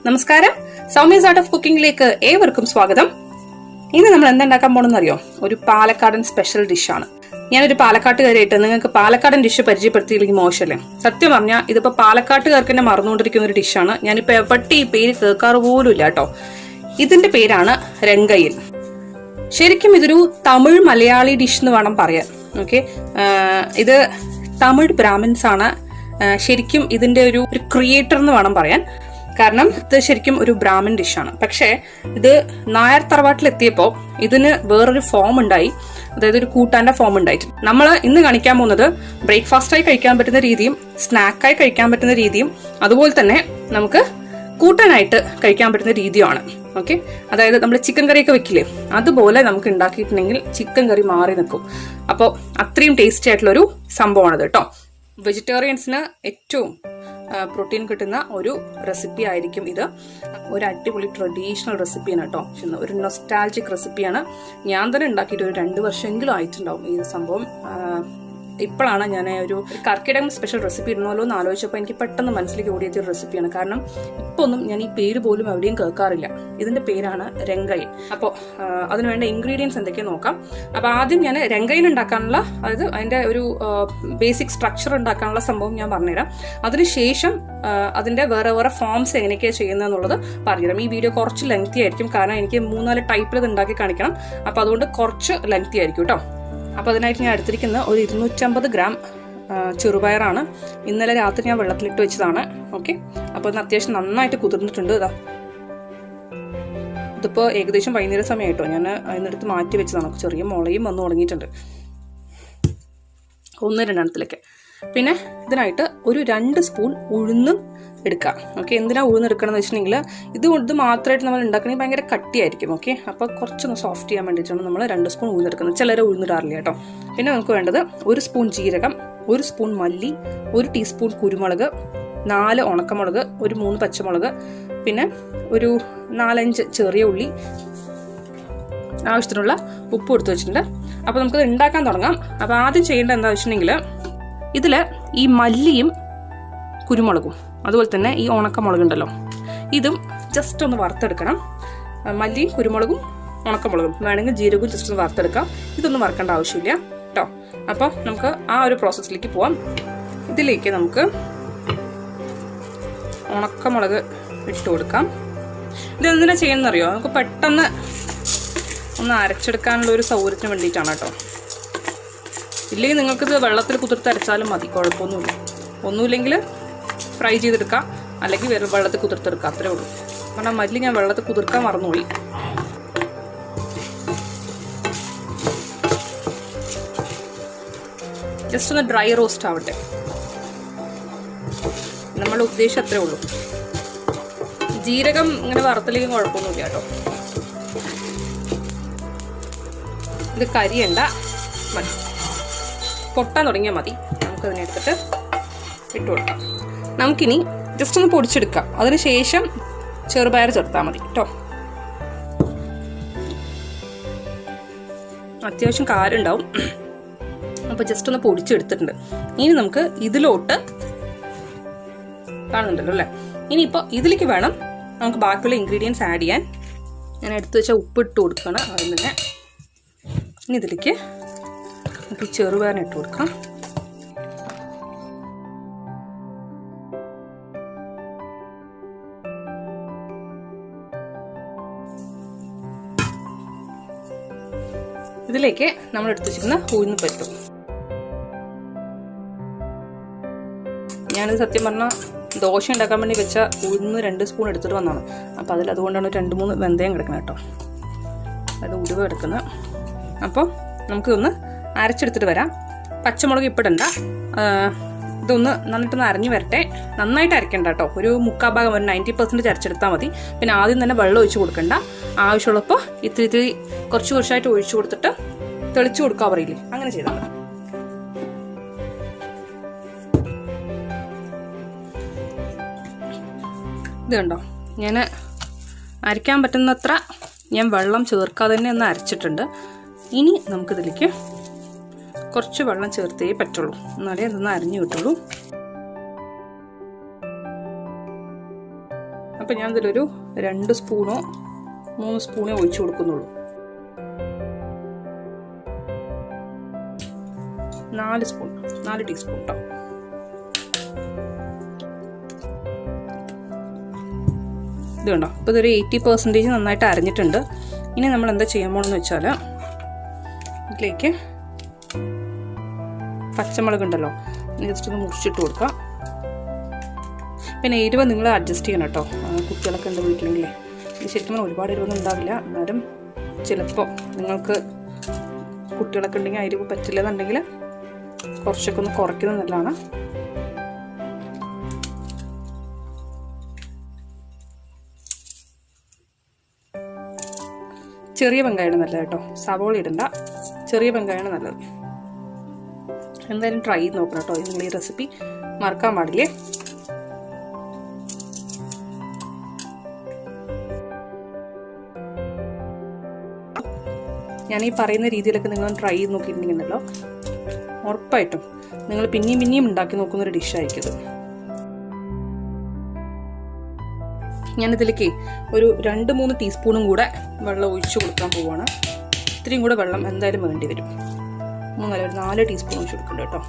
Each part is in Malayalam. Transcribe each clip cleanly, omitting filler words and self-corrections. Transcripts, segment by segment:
നമസ്കാരം, സൗമ്യസ് ആർട്ട് ഓഫ് കുക്കിംഗിലേക്ക് ഏവർക്കും സ്വാഗതം. ഇന്ന് നമ്മൾ എന്തുണ്ടാക്കാൻ പോണെന്ന് അറിയോ? ഒരു പാലക്കാടൻ സ്പെഷ്യൽ ഡിഷാണ്. ഞാനൊരു പാലക്കാട്ടുകാരായിട്ട് നിങ്ങൾക്ക് പാലക്കാടൻ ഡിഷ് പരിചയപ്പെടുത്തിയില്ലെങ്കിൽ മോശമല്ലേ? സത്യം പറഞ്ഞാൽ ഇതിപ്പോ പാലക്കാട്ടുകാർക്ക് തന്നെ മറന്നുകൊണ്ടിരിക്കുന്ന ഒരു ഡിഷാണ്. ഞാനിപ്പോ എവിടെ ഈ പേര് കേൾക്കാറ് പോലും ഇല്ല കേട്ടോ. ഇതിന്റെ പേരാണ് രംഗയിൽ. ശരിക്കും ഇതൊരു തമിഴ് മലയാളി ഡിഷ് എന്ന് വേണം പറയാൻ. ഓക്കെ, ഇത് തമിഴ് ബ്രാഹ്മിൻസ് ആണ് ശരിക്കും ഇതിന്റെ ഒരു ക്രിയേറ്റർ എന്ന് വേണം പറയാൻ. കാരണം ഇത് ശരിക്കും ഒരു ബ്രാഹ്മിൻ ഡിഷാണ്. പക്ഷേ ഇത് നായർ തറവാട്ടിലെത്തിയപ്പോൾ ഇതിന് വേറൊരു ഫോം ഉണ്ടായി, അതായത് ഒരു കൂട്ടാന്റെ ഫോം ഉണ്ടായിട്ട്. നമ്മൾ ഇന്ന് കാണിക്കാൻ പോകുന്നത് ബ്രേക്ക്ഫാസ്റ്റായി കഴിക്കാൻ പറ്റുന്ന രീതിയും സ്നാക്കായി കഴിക്കാൻ പറ്റുന്ന രീതിയും അതുപോലെ തന്നെ നമുക്ക് കൂട്ടാനായിട്ട് കഴിക്കാൻ പറ്റുന്ന രീതിയുമാണ്. ഓക്കെ, അതായത് നമ്മൾ ചിക്കൻ കറിയൊക്കെ വെക്കില്ലേ, അതുപോലെ നമുക്ക് ഉണ്ടാക്കിയിട്ടുണ്ടെങ്കിൽ ചിക്കൻ കറി മാറി നിൽക്കും. അപ്പോൾ അത്രയും ടേസ്റ്റി ആയിട്ടുള്ളൊരു സംഭവമാണിത് കേട്ടോ. വെജിറ്റേറിയൻസിന് ഏറ്റവും പ്രോട്ടീൻ കിട്ടുന്ന ഒരു റെസിപ്പി ആയിരിക്കും ഇത്. ഒരു അടിപൊളി ട്രഡീഷണൽ റെസിപ്പിയാണ് കേട്ടോ. ഒരു നൊസ്റ്റാൾജിക് റെസിപ്പിയാണ്. ഞാൻ തന്നെ ഉണ്ടാക്കിയിട്ട് ഒരു 2 വർഷമെങ്കിലും ആയിട്ടുണ്ടാവും ഈ സംഭവം. ഇപ്പോഴാണ് ഞാൻ ഒരു കർക്കിടകം സ്പെഷ്യൽ റെസിപ്പി ഇടണമല്ലോ എന്ന് ആലോചിച്ചപ്പോൾ എനിക്ക് പെട്ടെന്ന് മനസ്സിലേക്ക് ഓടിയെത്തിയ ഒരു റെസിപ്പിയാണ്. കാരണം ഇപ്പൊ ഒന്നും ഞാൻ ഈ പേര് പോലും എവിടെയും കേൾക്കാറില്ല. ഇതിന്റെ പേരാണ് രംഗയിൽ. അപ്പോൾ അതിനുവേണ്ട ഇൻഗ്രീഡിയൻസ് എന്തൊക്കെയാണ് നോക്കാം. അപ്പോൾ ആദ്യം ഞാൻ രംഗയിൽ ഉണ്ടാക്കാനുള്ള, അതായത് അതിന്റെ ഒരു ബേസിക് സ്ട്രക്ചർ ഉണ്ടാക്കാനുള്ള സംഭവം ഞാൻ പറഞ്ഞുതരാം. അതിനുശേഷം അതിന്റെ വേറെ വേറെ ഫോംസ് എങ്ങനെയൊക്കെയാണ് ചെയ്യുന്നതെന്നുള്ളത് പറഞ്ഞുതരാം. ഈ വീഡിയോ കുറച്ച് ലെങ്തി ആയിരിക്കും, കാരണം എനിക്ക് 3-4 ടൈപ്പിൽ ഇത് ഉണ്ടാക്കി കാണിക്കണം. അപ്പോൾ അതുകൊണ്ട് കുറച്ച് ലെങ്തി ആയിരിക്കും കേട്ടോ. അപ്പോൾ അതിനായിട്ട് ഞാൻ എടുത്തിരിക്കുന്ന ഒരു 250 ഗ്രാം ചെറുപയറാണ്. ഇന്നലെ രാത്രി ഞാൻ വെള്ളത്തിലിട്ട് വെച്ചതാണ്. ഓക്കെ, അപ്പോൾ ഇത് അത്യാവശ്യം നന്നായിട്ട് കുതിർന്നിട്ടുണ്ട്. ഇതിപ്പോൾ ഏകദേശം വൈകുന്നേര സമയമായിട്ടോ, ഞാൻ അതിനടുത്ത് മാറ്റി വെച്ചതാണ്. ചെറിയ മുളയും വന്നു തുടങ്ങിയിട്ടുണ്ട് 1-2 എണ്ണത്തിലൊക്കെ. പിന്നെ ഇതിനായിട്ട് ഒരു 2 സ്പൂൺ ഉഴുന്നും എടുക്കാം. ഓക്കെ, എന്തിനാ ഉഴുന്നെടുക്കണം എന്ന് വെച്ചിട്ടുണ്ടെങ്കിൽ ഇത് മാത്രമായിട്ട് നമ്മൾ ഉണ്ടാക്കണമെങ്കിൽ ഭയങ്കര കട്ടിയായിരിക്കും. ഓക്കെ, അപ്പോൾ കുറച്ചൊന്ന് സോഫ്റ്റ് ചെയ്യാൻ വേണ്ടിയിട്ടാണ് നമ്മൾ 2 സ്പൂൺ ഉഴുന്നെടുക്കുന്നത്. ചിലരെ ഉഴുന്നിടാറില്ല കേട്ടോ. പിന്നെ നമുക്ക് വേണ്ടത് 1 സ്പൂൺ ജീരകം, 1 സ്പൂൺ മല്ലി, 1 ടീസ്പൂൺ കുരുമുളക്, 4 ഉണക്കമുളക്, ഒരു 3 പച്ചമുളക്, പിന്നെ ഒരു 4-5 ചെറിയ ഉള്ളി, ആവശ്യത്തിനുള്ള ഉപ്പ് എടുത്ത് വെച്ചിട്ടുണ്ട്. അപ്പോൾ നമുക്കത് ഉണ്ടാക്കാൻ തുടങ്ങാം. അപ്പോൾ ആദ്യം ചെയ്യേണ്ടത് എന്താ വെച്ചിട്ടുണ്ടെങ്കിൽ, ഇതിൽ ഈ മല്ലിയും കുരുമുളകും അതുപോലെ തന്നെ ഈ ഉണക്കമുളക് ഉണ്ടല്ലോ, ഇതും ജസ്റ്റ് ഒന്ന് വറുത്തെടുക്കണം. മല്ലിയും കുരുമുളകും ഉണക്കമുളകും, വേണമെങ്കിൽ ജീരകവും ജസ്റ്റ് ഒന്ന് വറുത്തെടുക്കാം. ഇതൊന്നും വറുക്കേണ്ട ആവശ്യമില്ല കേട്ടോ. അപ്പോൾ നമുക്ക് ആ ഒരു പ്രോസസ്സിലേക്ക് പോവാം. ഇതിലേക്ക് നമുക്ക് ഉണക്കമുളക് ഇട്ട് കൊടുക്കാം. ഇത് എന്തിനാ ചെയ്യുന്നറിയോ? നമുക്ക് പെട്ടെന്ന് ഒന്ന് അരച്ചെടുക്കാനുള്ള ഒരു സൗകര്യത്തിന് വേണ്ടിയിട്ടാണ് കേട്ടോ. ഇല്ലെങ്കിൽ നിങ്ങൾക്കിത് വെള്ളത്തിൽ കുതിർത്ത് അരച്ചാലും മതി, കുഴപ്പമൊന്നുമില്ല. ഒന്നുമില്ലെങ്കിൽ ഫ്രൈ ചെയ്തെടുക്കാം, അല്ലെങ്കിൽ വെള്ളത്തിൽ കുതിർത്തെടുക്കാം, അത്രേ ഉള്ളൂ. കാരണം മല്ലി ഞാൻ വെള്ളത്തിൽ കുതിർക്കാൻ മറന്നുപോയി. ജസ്റ്റ് ഒന്ന് ഡ്രൈ റോസ്റ്റ് ആവട്ടെ, നമ്മുടെ ഉദ്ദേശം അത്രേ ഉള്ളൂ. ജീരകം ഇങ്ങനെ വറുത്തില്ലെങ്കിൽ കുഴപ്പമൊന്നുമില്ല കേട്ടോ. ഇത് കരിയണ്ട, മതി, പൊട്ടാൻ തുടങ്ങിയാൽ മതി. നമുക്കതിനെ എടുത്തിട്ട് ഇട്ട് കൊടുക്കാം. നമുക്കിനി ജസ്റ്റ് ഒന്ന് പൊടിച്ചെടുക്കാം. അതിനുശേഷം ചെറുപയർ ചേർത്താൽ മതി കേട്ടോ. അത്യാവശ്യം കാരുണ്ടാവും. അപ്പോൾ ജസ്റ്റ് ഒന്ന് പൊടിച്ചെടുത്തിട്ടുണ്ട്. ഇനി നമുക്ക് ഇതിലോട്ട്, കാണുന്നുണ്ടല്ലോ അല്ലേ, ഇനിയിപ്പോൾ ഇതിലേക്ക് വേണം നമുക്ക് ബാക്കിയുള്ള ഇൻഗ്രീഡിയൻസ് ആഡ് ചെയ്യാൻ. ഞാൻ എടുത്തു വെച്ചാൽ ഉപ്പ് ഇട്ട് കൊടുക്കണം അതിൽ തന്നെ. ഇനി ഇതിലേക്ക് നമുക്ക് ചെറുപയറിന് ഇട്ട് കൊടുക്കാം. ഇതിലേക്ക് നമ്മൾ എടുത്ത് വെച്ചിരിക്കുന്ന ഉഴുന്ന് പരിപ്പും. ഞാനിത് സത്യം പറഞ്ഞാൽ ദോശ ഉണ്ടാക്കാൻ വേണ്ടി വെച്ച ഉഴുന്ന് 2 സ്പൂൺ എടുത്തിട്ട് വന്നതാണ്. അപ്പോൾ അതുകൊണ്ടാണ് 2-3 വെന്തയം കിടക്കുന്നത് കേട്ടോ. അത് ഉരുവ എടുക്കുന്നത്. അപ്പോൾ നമുക്കിതൊന്ന് അരച്ചെടുത്തിട്ട് വരാം. പച്ചമുളക് ഇപ്പിടണ്ട, ഇതൊന്ന് നന്നായിട്ടൊന്ന് അരഞ്ഞു വരട്ടെ. നന്നായിട്ട് അരയ്ക്കണ്ട കേട്ടോ, ഒരു 3/4 ഭാഗം, ഒരു 90% അരച്ചെടുത്താൽ മതി. പിന്നെ ആദ്യം തന്നെ വെള്ളം ഒഴിച്ച് കൊടുക്കണ്ട. ആവശ്യമുള്ളപ്പോൾ ഇത്തിരി കുറച്ചായിട്ട് ഒഴിച്ചു കൊടുത്തിട്ട് തെളിച്ചു കൊടുക്കാൻ പറയില്ലേ, അങ്ങനെ ചെയ്താൽ മതി. ഇത് കണ്ടോ, ഞാൻ അരയ്ക്കാൻ പറ്റുന്നത്ര ഞാൻ വെള്ളം ചേർക്കാതെ തന്നെ ഒന്ന് അരച്ചിട്ടുണ്ട്. ഇനി നമുക്കിതിലേക്ക് കുറച്ച് വെള്ളം ചേർത്തേ പറ്റുള്ളൂ, എന്നാലേ അതൊന്ന് അരിഞ്ഞു കിട്ടുള്ളൂ. അപ്പോൾ ഞാൻ ഇതിലൊരു 2 സ്പൂണോ 3 സ്പൂണോ ഒഴിച്ചു കൊടുക്കുന്നുള്ളൂ. 4 ടീസ്പൂൺ കേട്ടോ. ഇത് കണ്ടോ, അപ്പോൾ ഇതൊരു 80% നന്നായിട്ട് അരഞ്ഞിട്ടുണ്ട്. ഇനി നമ്മൾ എന്താ ചെയ്യാൻ പോകണമെന്ന് വെച്ചാൽ ഇതിലേക്ക് പച്ചമുളക് ഉണ്ടല്ലോ, ജസ്റ്റ് ഒന്ന് മുറിച്ചിട്ട് കൊടുക്കാം. പിന്നെ എരിവ് നിങ്ങൾ അഡ്ജസ്റ്റ് ചെയ്യണം കേട്ടോ. കുട്ടികളൊക്കെ ഉണ്ട് വീട്ടിലെങ്കിലേ. ഇത് ശരിക്കും ഒരുപാട് എരിവൊന്നും ഉണ്ടാവില്ല, എന്നാലും ചിലപ്പോൾ നിങ്ങൾക്ക് കുട്ടികളൊക്കെ ഉണ്ടെങ്കിൽ എരിവ് പറ്റില്ല എന്നുണ്ടെങ്കിൽ കുറച്ചൊക്കെ ഒന്ന് കുറയ്ക്കുന്നത് നല്ലതാണ്. ചെറിയ വെങ്കായമാണ് നല്ലത് കേട്ടോ, സവോള ഇടണ്ട, ചെറിയ വെങ്കായമാണ് നല്ലത്. എന്തായാലും ട്രൈ ചെയ്ത് നോക്കണം കേട്ടോ, നിങ്ങൾ ഈ റെസിപ്പി മറക്കാൻ പാടില്ലേ. ഞാൻ ഈ പറയുന്ന രീതിയിലൊക്കെ നിങ്ങൾ ട്രൈ ചെയ്ത് നോക്കിയിട്ടുണ്ടെങ്കിലോ ഉറപ്പായിട്ടും നിങ്ങൾ പിന്നെയും ഉണ്ടാക്കി നോക്കുന്നൊരു ഡിഷായിരിക്കും ഇത്. ഞാനിതിലേക്ക് ഒരു 2-3 ടീസ്പൂണും കൂടെ വെള്ളം ഒഴിച്ചു കൊടുക്കാൻ പോവുകയാണ്. ഇത്രയും കൂടെ വെള്ളം എന്തായാലും വേണ്ടി വരും. 4 ടീസ്പൂൺ ഒഴിച്ചു കൊടുക്കുന്നുണ്ട് കേട്ടോ.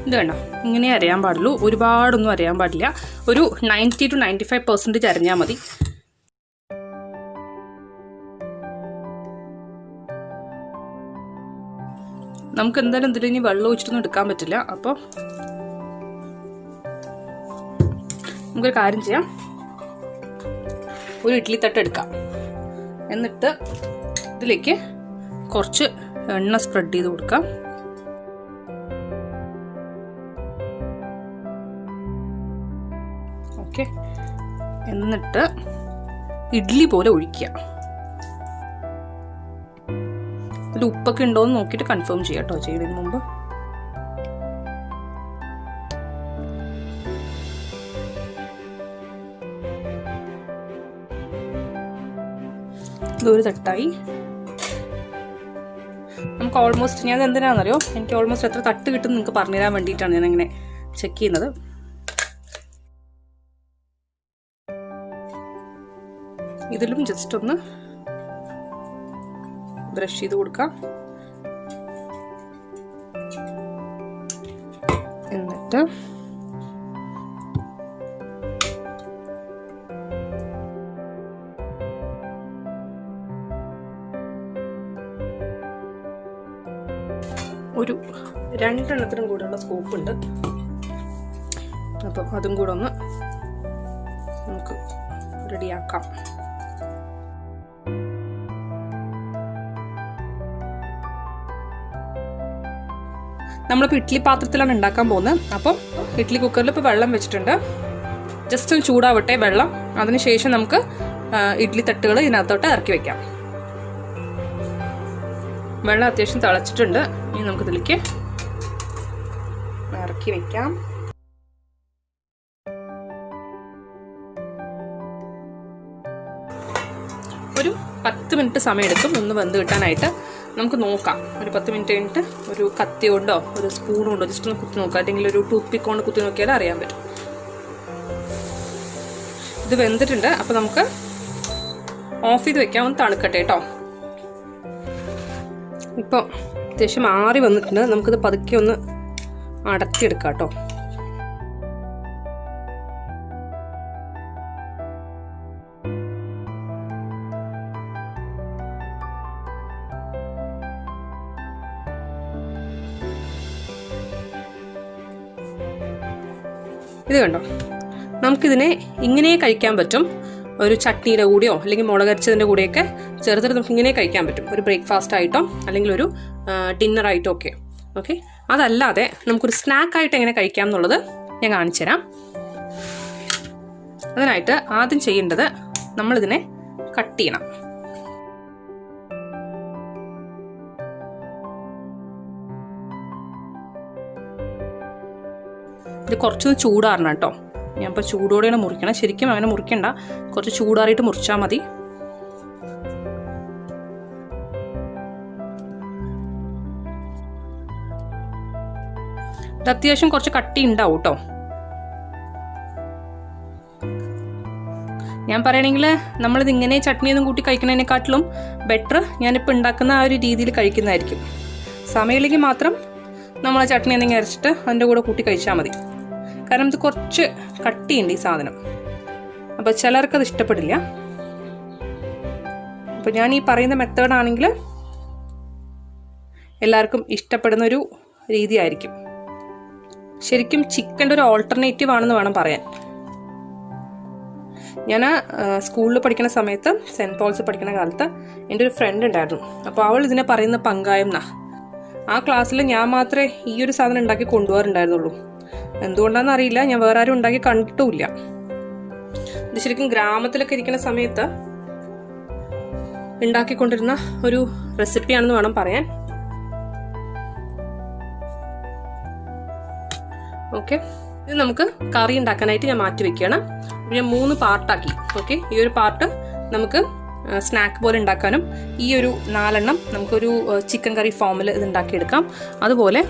ഇത് വേണ്ട, ഇങ്ങനെ അരയാൻ പാടുള്ളൂ, ഒരുപാടൊന്നും അരയാൻ പാടില്ല. ഒരു 90 to 95% അരഞ്ഞാൽ മതി. നമുക്ക് എന്തായാലും ഇതിൽ ഇനി വെള്ളം ഒഴിച്ചിട്ടൊന്നും എടുക്കാൻ പറ്റില്ല. അപ്പോൾ നമുക്കൊരു കാര്യം ചെയ്യാം, ഒരു ഇഡ്ഡലി തട്ട് എടുക്കാം. എന്നിട്ട് ഇതിലേക്ക് കുറച്ച് എണ്ണ സ്പ്രെഡ് ചെയ്ത് കൊടുക്കാം. ഓക്കെ, എന്നിട്ട് ഇഡ്ഡലി പോലെ ഒഴിക്കുക. ഇതിൽ ഉപ്പൊക്കെ ഉണ്ടോ എന്ന് നോക്കിയിട്ട് കൺഫേം ചെയ്യാം കേട്ടോ ചെയ്യുന്നതിന് മുമ്പ്. ഇതൊരു തട്ടായി. നമുക്ക് ഓൾമോസ്റ്റ്, ഞാൻ എന്തിനാണെന്നറിയോ, എനിക്ക് ഓൾമോസ്റ്റ് എത്ര തട്ട് കിട്ടും നിങ്ങൾക്ക് പറഞ്ഞു തരാൻ വേണ്ടിയിട്ടാണ് ഞാൻ ഇങ്ങനെ ചെക്ക് ചെയ്യുന്നത്. ഇതിലും ജസ്റ്റ് ഒന്ന് ബ്രഷ് ചെയ്ത് കൊടുക്കാം. എന്നിട്ട് ഒരു 2 എണ്ണത്തിനും കൂടെയുള്ള സ്കൂപ്പ് ഉണ്ട്, അപ്പം അതും കൂടെ ഒന്ന് നമുക്ക് റെഡിയാക്കാം. നമ്മളിപ്പോൾ ഇഡ്ഡലി പാത്രത്തിലാണ് ഉണ്ടാക്കാൻ പോകുന്നത്. അപ്പം ഇഡ്ഡലി കുക്കറിൽ ഇപ്പോൾ വെള്ളം വെച്ചിട്ടുണ്ട്. ജസ്റ്റ് ഒന്ന് ചൂടാവട്ടെ വെള്ളം. അതിനുശേഷം നമുക്ക് ഇഡ്ഡലി തട്ടുകൾ ഇതിനകത്തോട്ട് ഇറക്കി വെക്കാം. വെള്ളം അത്യാവശ്യം തിളച്ചിട്ടുണ്ട്. ഇനി നമുക്കിതിലേക്ക് ഇറക്കി വെക്കാം. ഒരു 10 മിനിറ്റ് സമയം എടുക്കും ഒന്ന് വെന്ത് കിട്ടാനായിട്ട്. നമുക്ക് നോക്കാം. ഒരു 10 മിനിറ്റ് കഴിഞ്ഞിട്ട് ഒരു കത്തി കൊണ്ടോ ഒരു സ്പൂൺ കൊണ്ടോ ജസ്റ്റ് ഒന്ന് കുത്തി നോക്കാം, അല്ലെങ്കിൽ ഒരു ടൂത്ത് പിക്ക് കൊണ്ട് കുത്തി നോക്കിയാൽ അറിയാൻ പറ്റും. ഇത് വെന്തിട്ടുണ്ട്. അപ്പോൾ നമുക്ക് ഓഫ് ചെയ്ത് വെക്കാം, ഒന്ന് തണുക്കട്ടെ കേട്ടോ. ഇപ്പോൾ അത്യാവശ്യം ആറി വന്നിട്ടുണ്ട്. നമുക്കിത് പതുക്കെ ഒന്ന് അടത്തിയെടുക്കാം കേട്ടോ. ഇത് കണ്ടോ, നമുക്കിതിനെ ഇങ്ങനെ കഴിക്കാൻ പറ്റും. ഒരു ചട്നിയുടെ കൂടെയോ അല്ലെങ്കിൽ മുളകരച്ചതിൻ്റെ കൂടെയൊക്കെ ചേർത്തിട്ട് നമുക്ക് ഇങ്ങനെ കഴിക്കാൻ പറ്റും. ഒരു ബ്രേക്ക്ഫാസ്റ്റ് ആയിട്ടോ അല്ലെങ്കിൽ ഒരു ഡിന്നർ ആയിട്ടോ ഒക്കെ. ഓക്കെ, അതല്ലാതെ നമുക്കൊരു സ്നാക്കായിട്ട് എങ്ങനെ കഴിക്കാം എന്നുള്ളത് ഞാൻ കാണിച്ചു തരാം. അതിനായിട്ട് ആദ്യം ചെയ്യേണ്ടത് നമ്മളിതിനെ കട്ട് ചെയ്യണം. ഇത് കുറച്ചൊന്ന് ചൂടാറണം കേട്ടോ. ഞാൻ ഇപ്പോൾ ചൂടോടെയാണ് മുറിക്കണം. ശരിക്കും അങ്ങനെ മുറിക്കണ്ട, കുറച്ച് ചൂടാറിയിട്ട് മുറിച്ചാൽ മതി. ഇത് അത്യാവശ്യം കുറച്ച് കട്ടി ഉണ്ടാവും കേട്ടോ. ഞാൻ പറയണമെങ്കിൽ നമ്മളിത് ഇങ്ങനെ ചട്നിയൊന്നും കൂട്ടി കഴിക്കുന്നതിനെക്കാട്ടിലും ബെറ്റർ ഞാനിപ്പോൾ ഉണ്ടാക്കുന്ന ആ ഒരു രീതിയിൽ കഴിക്കുന്നതായിരിക്കും. സമയമില്ലെങ്കിൽ മാത്രം നമ്മൾ ആ ചട്നി എന്തെങ്കിലും അരച്ചിട്ട് അതിൻ്റെ കൂടെ കൂട്ടി കഴിച്ചാൽ മതി. കാരണം ഇത് കുറച്ച് കട്ടിയുണ്ട് ഈ സാധനം, അപ്പോൾ ചിലർക്കത് ഇഷ്ടപ്പെടില്ല. അപ്പോൾ ഞാൻ ഈ പറയുന്ന മെത്തേഡാണെങ്കിൽ എല്ലാവർക്കും ഇഷ്ടപ്പെടുന്നൊരു രീതിയായിരിക്കും. ശരിക്കും ചിക്കൻ്റെ ഒരു ഓൾട്ടർനേറ്റീവ് ആണെന്ന് വേണം പറയാൻ. ഞാൻ സ്കൂളിൽ പഠിക്കുന്ന സമയത്ത്, സെൻറ്റ് പോൾസ് പഠിക്കുന്ന കാലത്ത് എൻ്റെ ഒരു ഫ്രണ്ട് ഉണ്ടായിരുന്നു. അപ്പോൾ അവൾ ഇതിനെ പറയുന്ന പങ്കായം എന്നാ. ആ ക്ലാസ്സിൽ ഞാൻ മാത്രമേ ഈ ഒരു സാധനം ഉണ്ടാക്കി കൊണ്ടുപോകാറുണ്ടായിരുന്നുള്ളൂ. എന്തുകൊണ്ടാണെന്ന് അറിയില്ല, ഞാൻ വേറെ ആരും ഉണ്ടാക്കി കണ്ടിട്ടുമില്ല. ഇത് ശരിക്കും ഗ്രാമത്തിലൊക്കെ ഇരിക്കുന്ന സമയത്ത് ഉണ്ടാക്കിക്കൊണ്ടിരുന്ന ഒരു റെസിപ്പിയാണെന്ന് വേണം പറയാൻ. ഓക്കെ, ഇത് നമുക്ക് കറി ഉണ്ടാക്കാനായിട്ട് ഞാൻ മാറ്റി വെക്കുകയാണ്. ഞാൻ 3 പാർട്ടാക്കി. ഓക്കെ, ഈ ഒരു പാർട്ട് നമുക്ക് സ്നാക്ക് പോലെ ഉണ്ടാക്കാനും, ഈ ഒരു 4 നമുക്കൊരു ചിക്കൻ കറി ഫോമിൽ ഇത് ഉണ്ടാക്കിയെടുക്കാം. അതുപോലെ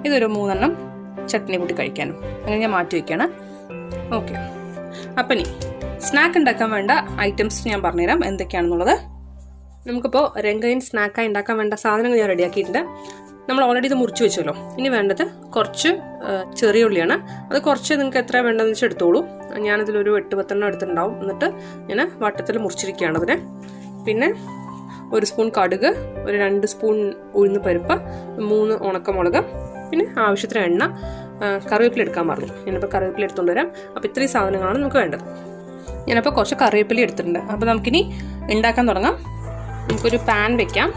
ഇതൊരു 3 ചട്നി കൂട്ടി കഴിക്കാനും. അങ്ങനെ ഞാൻ മാറ്റി വെക്കുകയാണ്. ഓക്കെ, അപ്പം ഇനി സ്നാക്ക് ഉണ്ടാക്കാൻ വേണ്ട ഐറ്റംസ് ഞാൻ പറഞ്ഞുതരാം എന്തൊക്കെയാണെന്നുള്ളത്. നമുക്കിപ്പോൾ രംഗയൻ സ്നാക്കായി ഉണ്ടാക്കാൻ വേണ്ട സാധനങ്ങൾ ഞാൻ റെഡിയാക്കിയിട്ടുണ്ട്. നമ്മൾ ഓൾറെഡി ഇത് മുറിച്ച് വെച്ചല്ലോ. ഇനി വേണ്ടത് കുറച്ച് ചെറിയ ഉള്ളിയാണ്. അത് കുറച്ച് നിങ്ങൾക്ക് എത്ര വേണ്ടതെന്ന് വെച്ചാൽ എടുത്തോളൂ. ഞാനതിലൊരു 8-10 എടുത്തിട്ടുണ്ടാവും. എന്നിട്ട് ഞാൻ വട്ടത്തിൽ മുറിച്ചിരിക്കുകയാണ് അതിനെ. പിന്നെ 1 സ്പൂൺ കടുക്, ഒരു 2 സ്പൂൺ ഉഴുന്ന് പരിപ്പ്, 3 ഉണക്കമുളക്, പിന്നെ ആവശ്യത്തിന് എണ്ണ, കറിവേപ്പില എടുക്കാൻ പറഞ്ഞു. ഞാനിപ്പോൾ കറിവേപ്പില എടുത്തുകൊണ്ട് വരാം. അപ്പോൾ ഇത്രയും സാധനങ്ങളാണ് നമുക്ക് വേണ്ടത്. ഞാനപ്പോൾ കുറച്ച് കറിവേപ്പില എടുത്തിട്ടുണ്ട്. അപ്പോൾ നമുക്കിനി ഉണ്ടാക്കാൻ തുടങ്ങാം. നമുക്കൊരു പാൻ വെക്കാം.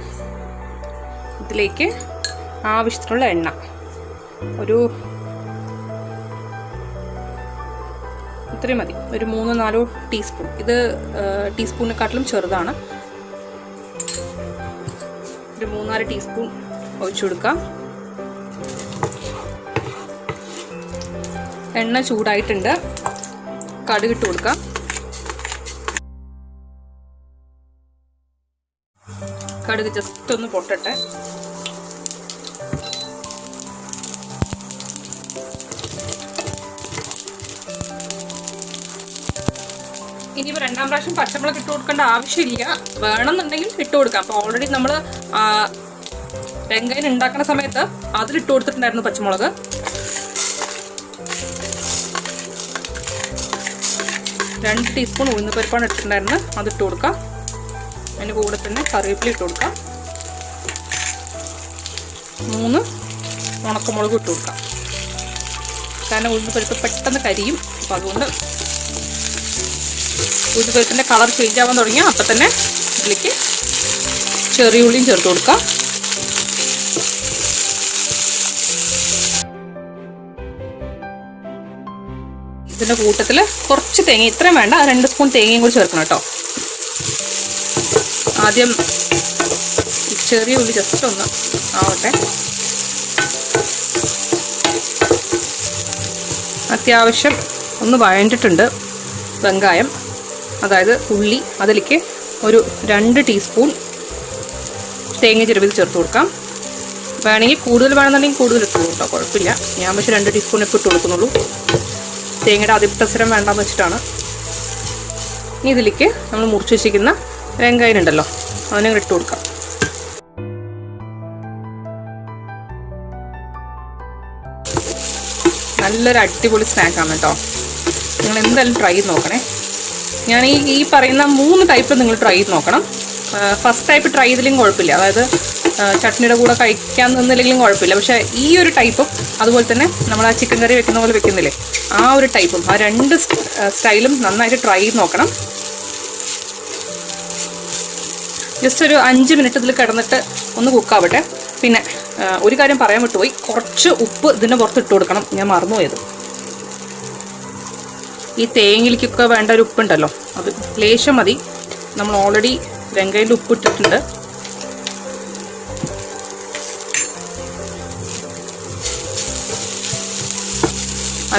ഇതിലേക്ക് ആവശ്യത്തിനുള്ള എണ്ണ, ഒരു ഇത്രയും മതി, ഒരു 3-4 ടീസ്പൂൺ. ഇത് ടീസ്പൂണിനെക്കാട്ടിലും ചെറുതാണ്. ഒരു 3-4 ടീസ്പൂൺ ഒഴിച്ചു കൊടുക്കാം. എണ്ണ ചൂടായിട്ടുണ്ട്. കടുക് ഇട്ട് കൊടുക്കാം. കടുക് ജസ്റ്റ് ഒന്ന് പൊട്ടട്ടെ. ഇനിയിപ്പോൾ 2ാം പ്രാവശ്യം പച്ചമുളക് ഇട്ട് കൊടുക്കേണ്ട ആവശ്യമില്ല. വേണമെന്നുണ്ടെങ്കിൽ ഇട്ട് കൊടുക്കാം. അപ്പോൾ ഓൾറെഡി നമ്മൾ രംഗയൻ ഉണ്ടാക്കുന്ന സമയത്ത് അതിലിട്ട് കൊടുത്തിട്ടുണ്ടായിരുന്നു പച്ചമുളക്. 2 ടീസ്പൂൺ ഉഴുന്ന് പരിപ്പാണ് ഇട്ടിട്ടുണ്ടായിരുന്നത്, അതിട്ട് കൊടുക്കാം. അതിന് കൂടെ തന്നെ കറിവേപ്പില ഇട്ട് കൊടുക്കാം. 3 ഉണക്കമുളക് ഇട്ട് കൊടുക്കാം. കാരണം ഉഴുന്ന് പരിപ്പ് പെട്ടെന്ന് കരിയും. അപ്പോൾ അതുകൊണ്ട് ഉഴുന്ന് പരിപ്പിൻ്റെ കളർ ചേഞ്ച് ആവാൻ തുടങ്ങിയാൽ അപ്പം തന്നെ ഇതിലേക്ക് ചെറിയ ഉള്ളിയും ചേർത്ത് കൊടുക്കാം. ഇതിൻ്റെ കൂട്ടത്തിൽ കുറച്ച് തേങ്ങ, ഇത്രയും വേണ്ട, 2 സ്പൂൺ തേങ്ങയും കൂടി ചേർക്കണം കേട്ടോ. ആദ്യം ചെറിയ ഉള്ളി ജസ്റ്റ് ഒന്ന് ആവട്ടെ. അത്യാവശ്യം ഒന്ന് വഴണ്ടിട്ടുണ്ട് വെങ്കായം, അതായത് ഉള്ളി. അതിലേക്ക് ഒരു 2 ടീസ്പൂൺ തേങ്ങ ചിരവിൽ ചേർത്ത് കൊടുക്കാം. വേണമെങ്കിൽ കൂടുതൽ വേണമെന്നുണ്ടെങ്കിൽ കൂടുതൽ ഇട്ട് കൊടുക്കാം, കുഴപ്പമില്ല. ഞാൻ പക്ഷേ 2 ടീസ്പൂൺ ഒക്കെ ഇട്ട് കൊടുക്കുന്നുള്ളൂ. തേങ്ങയുടെ അതിപ്രസരം വേണ്ടാന്ന് വെച്ചിട്ടാണ്. ഇനി ഇതിലേക്ക് നമ്മൾ മുറിച്ച് വെച്ചിരിക്കുന്ന വെങ്കായം ഉണ്ടല്ലോ, അതിനെ ഇട്ട് കൊടുക്കാം. നല്ലൊരു അടിപൊളി സ്നാക്കാണ് കേട്ടോ. നിങ്ങൾ എന്തായാലും ട്രൈ ചെയ്ത് നോക്കണേ. ഞാൻ ഈ പറയുന്ന 3 ടൈപ്പ് നിങ്ങൾ ട്രൈ ചെയ്ത് നോക്കണം. ഫസ്റ്റ് ടൈപ്പ് ട്രൈ ചെയ്തില്ലെങ്കിൽ കുഴപ്പമില്ല, അതായത് ചട്നിയുടെ കൂടെ കഴിക്കാൻ നിന്നില്ലെങ്കിലും കുഴപ്പമില്ല. പക്ഷേ ഈ ഒരു ടൈപ്പും അതുപോലെ തന്നെ നമ്മൾ ആ ചിക്കൻ കറി വെക്കുന്ന പോലെ വെക്കുന്നില്ലേ, ആ ഒരു ടൈപ്പും, ആ 2 സ്റ്റൈലും നന്നായിട്ട് ട്രൈ ചെയ്ത് നോക്കണം. ജസ്റ്റ് ഒരു 5 മിനിറ്റ് ഇതിൽ കിടന്നിട്ട് ഒന്ന് കുക്കാവട്ടെ. പിന്നെ ഒരു കാര്യം പറയാൻ വിട്ടുപോയി, കുറച്ച് ഉപ്പ് ഇതിൻ്റെ പുറത്ത് ഇട്ട് കൊടുക്കണം, ഞാൻ മറന്നുപോയത്. ഈ തേങ്ങയിലേക്കൊക്കെ വേണ്ട ഒരു ഉപ്പുണ്ടല്ലോ, അത് ലേശം മതി. നമ്മൾ ഓൾറെഡി വെങ്കായത്തിൽ ഉപ്പ് ഇട്ടിട്ടുണ്ട്.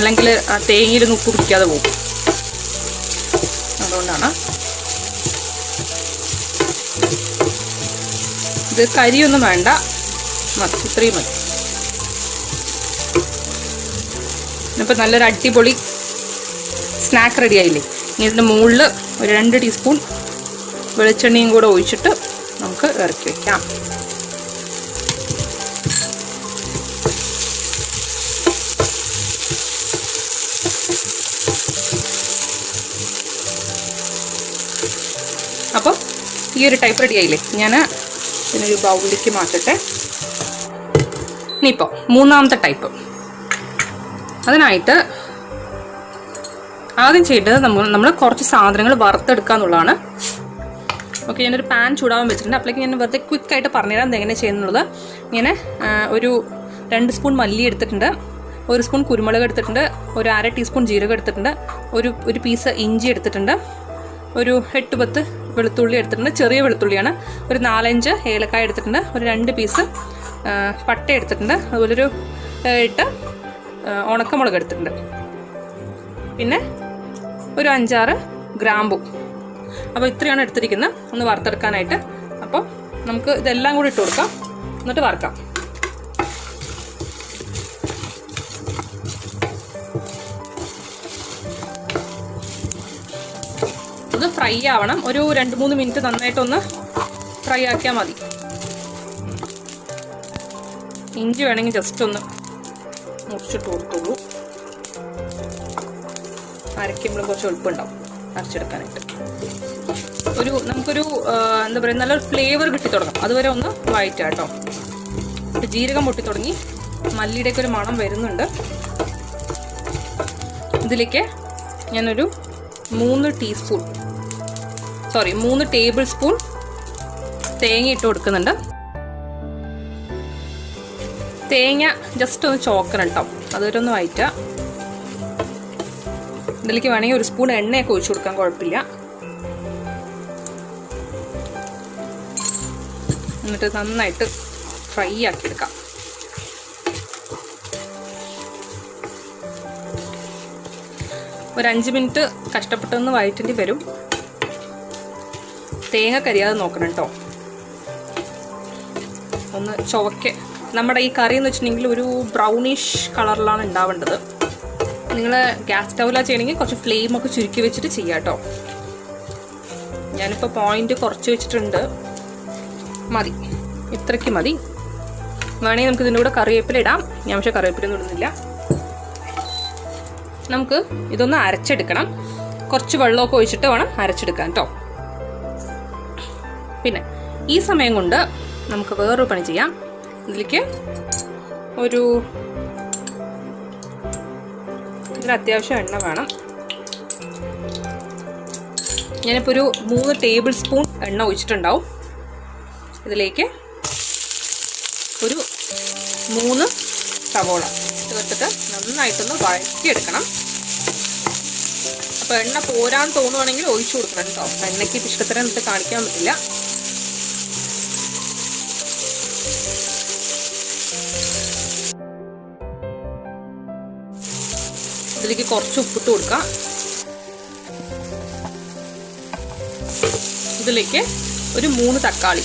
അല്ലെങ്കിൽ ആ തേങ്ങയിലൊന്നും ഉപ്പ് പിടിക്കാതെ പോകും. അതുകൊണ്ടാണ്. ഇത് കരിയൊന്നും വേണ്ട, ഇത്രയും മതി. ഇപ്പം നല്ലൊരു അടിപൊളി സ്നാക്ക് റെഡി ആയില്ലേ. ഇനി ഇതിൻ്റെ മുകളിൽ ഒരു 2 ടീസ്പൂൺ വെളിച്ചെണ്ണയും കൂടെ ഒഴിച്ചിട്ട് നമുക്ക് ഇറക്കി വയ്ക്കാം. അപ്പോൾ ഈ ഒരു ടൈപ്പ് റെഡി ആയില്ലേ. ഞാൻ ഇതിനൊരു ബൗളിലേക്ക് മാറ്റട്ടെ. ഇനിയിപ്പോൾ മൂന്നാമത്തെ ടൈപ്പ്. അതിനായിട്ട് ആദ്യം ചെയ്യേണ്ടത് നമ്മൾ കുറച്ച് സാധനങ്ങൾ വറുത്തെടുക്കുക എന്നുള്ളതാണ്. ഓക്കെ, ഞാനൊരു പാൻ ചൂടാവാൻ വെച്ചിട്ടുണ്ട്. അപ്പോഴേക്ക് ഞാൻ വെറുതെ ക്വിക്കായിട്ട് പറഞ്ഞുതരാം എങ്ങനെ ചെയ്യുന്നുള്ളത്. ഇങ്ങനെ ഒരു 2 സ്പൂൺ മല്ലി എടുത്തിട്ടുണ്ട്, 1 സ്പൂൺ കുരുമുളക് എടുത്തിട്ടുണ്ട്, ഒരു 1/2 ടീസ്പൂൺ ജീരകം എടുത്തിട്ടുണ്ട്, ഒരു പീസ് ഇഞ്ചി എടുത്തിട്ടുണ്ട്, ഒരു 8-10 വെളുത്തുള്ളി എടുത്തിട്ടുണ്ട്, ചെറിയ വെളുത്തുള്ളിയാണ്, ഒരു 4-5 ഏലക്കായ എടുത്തിട്ടുണ്ട്, ഒരു 2 പീസ് പട്ട എടുത്തിട്ടുണ്ട്, അതുപോലെ ഒരു 8 ഉണക്കമുളക് എടുത്തിട്ടുണ്ട്, പിന്നെ ഒരു 5-6 ഗ്രാമ്പു. അപ്പോൾ ഇത്രയാണ് എടുത്തിരിക്കുന്നത് ഒന്ന് വറുത്തെടുക്കാനായിട്ട്. അപ്പോൾ നമുക്ക് ഇതെല്ലാം കൂടി ഇട്ട് കൊടുക്കാം, എന്നിട്ട് വറുക്കാം. ഇത് ഫ്രൈ ആവണം. ഒരു 2-3 മിനിറ്റ് നന്നായിട്ടൊന്ന് ഫ്രൈ ആക്കിയാൽ മതി. ഇഞ്ചി വേണമെങ്കിൽ ജസ്റ്റ് ഒന്ന് മുറിച്ചിട്ട് കൊടുത്തോളൂ. അരയ്ക്കുമ്പോഴും കുറച്ച് എളുപ്പമുണ്ടാവും അരച്ചെടുക്കാനായിട്ട്. നമുക്കൊരു എന്താ പറയുക, നല്ലൊരു ഫ്ലേവർ കിട്ടി തുടങ്ങും. അതുവരെ ഒന്ന് വഴറ്റുക കേട്ടോ. ജീരകം പൊട്ടി തുടങ്ങി, മല്ലിയുടെയൊക്കെ ഒരു മണം വരുന്നുണ്ട്. ഇതിലേക്ക് ഞാനൊരു 3 ടേബിൾ സ്പൂൺ തേങ്ങ ഇട്ട് കൊടുക്കുന്നുണ്ട്. തേങ്ങ ജസ്റ്റ് ഒന്ന് ചോക്കണം കേട്ടോ, അതുവരെ ഒന്ന് വഴറ്റുക. ഇതിലേക്ക് വേണമെങ്കിൽ 1 സ്പൂൺ എണ്ണയൊക്കെ ഒഴിച്ചു കൊടുക്കാൻ, കുഴപ്പമില്ല. എന്നിട്ട് നന്നായിട്ട് ഫ്രൈ ആക്കി എടുക്കാം. ഒരു 5 മിനിറ്റ് കഷ്ടപ്പെട്ടൊന്ന് വഴറ്റേണ്ടി വരും. തേങ്ങ കരിയാതെ നോക്കണം കേട്ടോ. ഒന്ന് ചുവക്കെ. നമ്മുടെ ഈ കറി എന്ന് വെച്ചിട്ടുണ്ടെങ്കിൽ ഒരു ബ്രൗണിഷ് കളറിലാണ് ഉണ്ടാവേണ്ടത്. നിങ്ങൾ ഗ്യാസ് സ്റ്റൗവിലാണ് ചെയ്യണമെങ്കിൽ കുറച്ച് ഫ്ലെയിമൊക്കെ ചുരുക്കി വെച്ചിട്ട് ചെയ്യാം കേട്ടോ. ഞാനിപ്പോൾ പോയിന്റ് കുറച്ച് വെച്ചിട്ടുണ്ട്. മതി, ഇത്രയ്ക്ക് മതി. വേണമെങ്കിൽ നമുക്ക് ഇതിൻ്റെ കൂടെ കറിവേപ്പില ഇടാം. ഞാൻ പക്ഷേ കറിവേപ്പിലൊന്നും ഇടുന്നില്ല. നമുക്ക് ഇതൊന്ന് അരച്ചെടുക്കണം. കുറച്ച് വെള്ളമൊക്കെ ഒഴിച്ചിട്ട് വേണം അരച്ചെടുക്കാൻ കേട്ടോ. പിന്നെ ഈ സമയം കൊണ്ട് നമുക്ക് വേറൊരു പണി ചെയ്യാം. ഇതിലേക്ക് ഇതിന് അത്യാവശ്യം എണ്ണ വേണം. ഞാനിപ്പോൾ ഒരു 3 ടേബിൾ സ്പൂൺ എണ്ണ ഒഴിച്ചിട്ടുണ്ടാവും. ഇതിലേക്ക് ഒരു 3 സവോള ചേർത്തിട്ട് നന്നായിട്ടൊന്ന് വഴറ്റിയെടുക്കണം. അപ്പോൾ എണ്ണ പോരാൻ തോന്നുവാണെങ്കിൽ ഒഴിച്ചു കൊടുക്കണം കേട്ടോ. എണ്ണയ്ക്ക് പിഷ്കത്തരം എന്നിട്ട് കാണിക്കാൻ പറ്റില്ല. ഇതിലേക്ക് കുറച്ച് ഉപ്പിട്ട് കൊടുക്കാം. ഇതിലേക്ക് ഒരു 3 തക്കാളി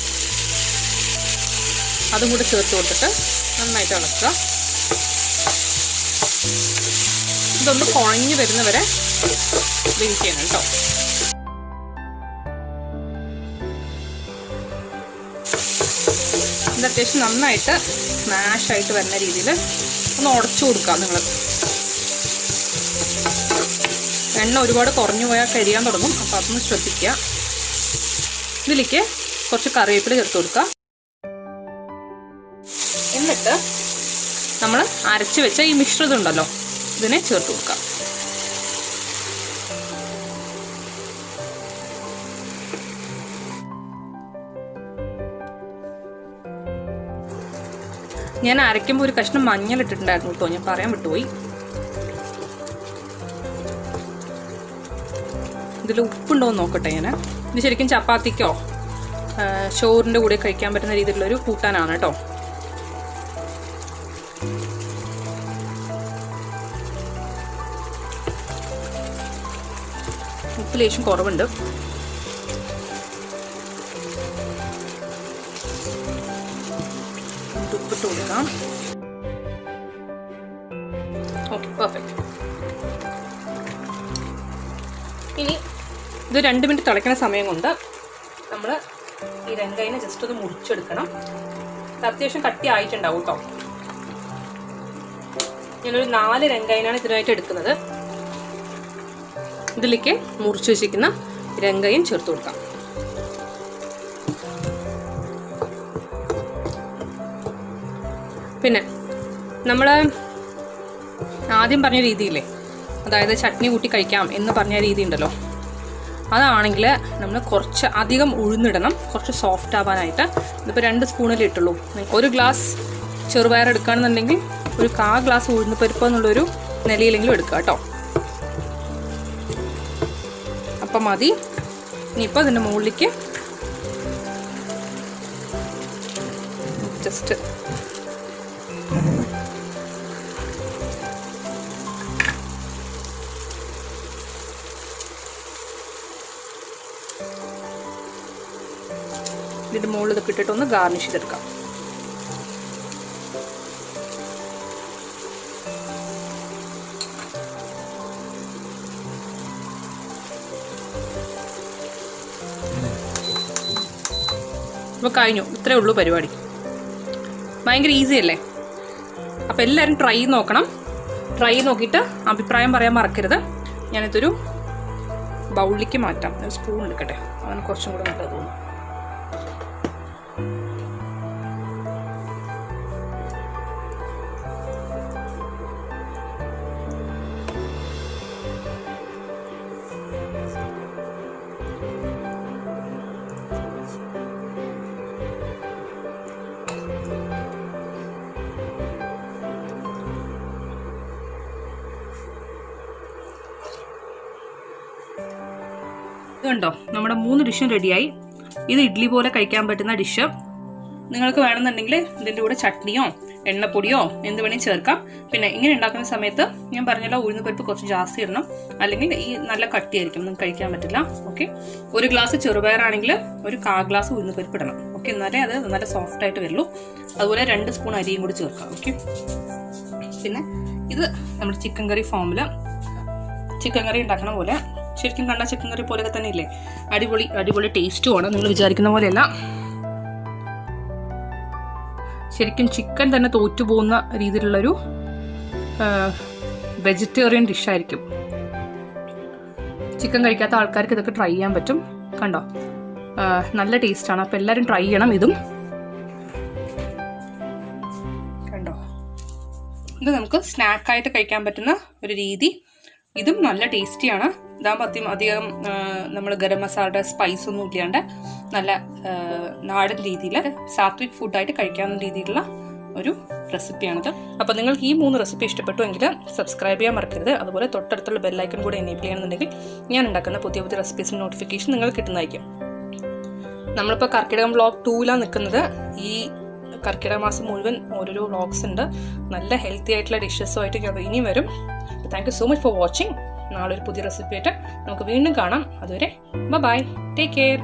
അതും കൂടെ ചേർത്ത് കൊടുത്തിട്ട് നന്നായിട്ട് ഇളക്കുക. ഇതൊന്ന് കുഴഞ്ഞു വരുന്നവരെ വെയിറ്റ് ചെയ്യണം കേട്ടോ. ഇത് അത്യാവശ്യം നന്നായിട്ട് സ്മാഷായിട്ട് വരുന്ന രീതിയിൽ ഒന്ന് ഉടച്ചു കൊടുക്കാം നിങ്ങൾ. എണ്ണ ഒരുപാട് കുറഞ്ഞു പോയാൽ കരിയാൻ തുടങ്ങും, അപ്പോൾ അതൊന്ന് ശ്രദ്ധിക്കുക. ഇതിലേക്ക് കുറച്ച് കറിവേപ്പില ചേർത്ത് കൊടുക്കുക. എന്നിട്ട് നമ്മൾ അരച്ച് വെച്ച ഈ മിശ്രിതം ഉണ്ടല്ലോ, ഇതിനെ ചേർത്ത് കൊടുക്കുക. ഞാൻ അരയ്ക്കുമ്പോൾ ഒരു കഷ്ണം മഞ്ഞൾ ഇട്ടിട്ടുണ്ടായിരുന്നു കേട്ടോ, ഞാൻ പറയാൻ വിട്ടുപോയി. ഇതിൽ ഉപ്പുണ്ടോ എന്ന് നോക്കട്ടെ ഞാൻ. ഇത് ശരിക്കും ചപ്പാത്തിക്കോ ചോറിൻ്റെ കൂടെ കഴിക്കാൻ പറ്റുന്ന രീതിയിലുള്ളൊരു കൂട്ടാനാണ് കേട്ടോ. ഉപ്പ് ലേശം കുറവുണ്ട്. ഉപ്പിട്ട് കൊടുക്കാം. Okay, perfect. ഇനി ഇത് 2 മിനിറ്റ് തിളയ്ക്കുന്ന സമയം കൊണ്ട് നമ്മൾ ഈ രംഗയിനെ ജസ്റ്റ് ഒന്ന് മുറിച്ചെടുക്കണം. അത്യാവശ്യം കട്ടി ആയിട്ടുണ്ടാവും കേട്ടോ. ഞാനൊരു 4 രംഗയിനാണ് ഇതിനായിട്ട് എടുക്കുന്നത്. ഇതിലേക്ക് മുറിച്ച് വെച്ചിരിക്കുന്ന രംഗയും ചേർത്ത് കൊടുക്കാം. പിന്നെ നമ്മൾ ആദ്യം പറഞ്ഞ രീതിയില്ലേ, അതായത് ചട്നി കൂട്ടി കഴിക്കാം എന്ന് പറഞ്ഞ രീതി ഉണ്ടല്ലോ, അതാണെങ്കിൽ നമ്മൾ കുറച്ച് അധികം ഉഴുന്നിടണം, കുറച്ച് സോഫ്റ്റ് ആവാനായിട്ട്. ഇതിപ്പോൾ 2 സ്പൂണിലേ ഇട്ടുള്ളൂ. 1 ഗ്ലാസ് ചെറുപയർ എടുക്കുകയാണെന്നുണ്ടെങ്കിൽ ഒരു 1/4 ഗ്ലാസ് ഉഴുന്ന് പരിപ്പ് എന്നുള്ളൊരു നിലയിലെങ്കിലും എടുക്കുക കേട്ടോ. അപ്പം മതി. ഇനിയിപ്പോൾ അതിൻ്റെ മുകളിലേക്ക് ജസ്റ്റ് ഇതിൻ്റെ മുകളിൽ ഇതൊക്കെ ഇട്ടിട്ടൊന്ന് ഗാർണിഷ് ചെയ്തെടുക്കാം. അപ്പോൾ കഴിഞ്ഞു. ഇത്രയേ ഉള്ളൂ പരിപാടി. ഭയങ്കര ഈസി അല്ലേ? അപ്പോൾ എല്ലാവരും ട്രൈ നോക്കണം. ട്രൈ നോക്കിയിട്ട് അഭിപ്രായം പറയാൻ മറക്കരുത്. ഞാനിതൊരു ബൗളിലേക്ക് മാറ്റാം. ഒരു സ്പൂൺ എടുക്കട്ടെ, അങ്ങനെ കുറച്ചും കൂടെ നല്ലത് തോന്നും. ഇതുണ്ടോ, നമ്മുടെ 3 ഡിഷും റെഡിയായി. ഇത് ഇഡ്ഡലി പോലെ കഴിക്കാൻ പറ്റുന്ന ഡിഷ്. നിങ്ങൾക്ക് വേണമെന്നുണ്ടെങ്കിൽ ഇതിൻ്റെ കൂടെ ചട്നിയോ എണ്ണപ്പൊടിയോ എന്ത് വേണമെങ്കിൽ ചേർക്കാം. പിന്നെ ഇങ്ങനെ ഉണ്ടാക്കുന്ന സമയത്ത് ഞാൻ പറഞ്ഞല്ലോ, ഉഴുന്ന് പരിപ്പ് കുറച്ച് ജാസ്തി ഇടണം, അല്ലെങ്കിൽ ഈ നല്ല കട്ടിയായിരിക്കും, നിങ്ങൾക്ക് കഴിക്കാൻ പറ്റില്ല. ഓക്കെ, 1 ഗ്ലാസ് ചെറുപയറാണെങ്കിൽ ഒരു 1/4 ഗ്ലാസ് ഉഴുന്ന് പരിപ്പ് ഇടണം. ഓക്കെ, എന്നാലേ അത് നല്ല സോഫ്റ്റ് ആയിട്ട് വരുള്ളൂ. അതുപോലെ 2 സ്പൂൺ അരിയും കൂടി ചേർക്കാം. ഓക്കെ, പിന്നെ ഇത് നമ്മുടെ ചിക്കൻ കറി ഫോമിൽ ചിക്കൻ കറി ഉണ്ടാക്കണ പോലെ, ശരിക്കും കണ്ട ചിക്കൻ കറി പോലെയൊക്കെ തന്നെ ഇല്ലേ, അടിപൊളി അടിപൊളി ടേസ്റ്റുമാണ്. നിങ്ങൾ വിചാരിക്കുന്ന പോലെയല്ല, ശരിക്കും ചിക്കൻ തന്നെ തോറ്റുപോകുന്ന രീതിയിലുള്ളൊരു വെജിറ്റേറിയൻ ഡിഷായിരിക്കും. ചിക്കൻ കഴിക്കാത്ത ആൾക്കാർക്ക് ഇതൊക്കെ ട്രൈ ചെയ്യാൻ പറ്റും. കണ്ടോ, നല്ല ടേസ്റ്റാണ്. അപ്പോൾ എല്ലാവരും ട്രൈ ചെയ്യണം. ഇതും കണ്ടോ, ഇത് നമുക്ക് സ്നാക്കായിട്ട് കഴിക്കാൻ പറ്റുന്ന ഒരു രീതി. ഇതും നല്ല ടേസ്റ്റിയാണ്. ഇതാകുമ്പോൾ അധികം നമ്മൾ ഗരം മസാലയുടെ സ്പൈസ് ഒന്നും ഇല്ലാണ്ട് നല്ല നാടൻ രീതിയിൽ സാത്വിക് ഫുഡായിട്ട് കഴിക്കാവുന്ന രീതിയിലുള്ള ഒരു റെസിപ്പിയാണിത്. അപ്പോൾ നിങ്ങൾക്ക് ഈ 3 റെസിപ്പി ഇഷ്ടപ്പെട്ടുവെങ്കിൽ സബ്സ്ക്രൈബ് ചെയ്യാൻ മറക്കരുത്. അതുപോലെ തൊട്ടടുത്തുള്ള ബെല്ലൈക്കൺ കൂടെ എനേബിൾ ചെയ്യണമെന്നുണ്ടെങ്കിൽ ഞാൻ ഉണ്ടാക്കുന്ന പുതിയ പുതിയ റെസിപ്പീസിന് നോട്ടിഫിക്കേഷൻ നിങ്ങൾക്ക് കിട്ടുന്നതായിരിക്കും. നമ്മളിപ്പോൾ കർക്കിടകം വ്ളോഗ് 2ലാണ് നിൽക്കുന്നത്. ഈ കർക്കിടക മാസം മുഴുവൻ ഓരോരോ വ്ളോഗ്സ് ഉണ്ട്. നല്ല ഹെൽത്തി ആയിട്ടുള്ള ഡിഷസുമായിട്ട് ഞാൻ ഇനിയും വരും. Thank you so much for watching. നാളെ ഒരു പുതിയ റെസിപ്പി ആയിട്ട് നമുക്ക് വീണ്ടും കാണാം. അതുവരെ ബൈ, ടേക്ക് കെയർ.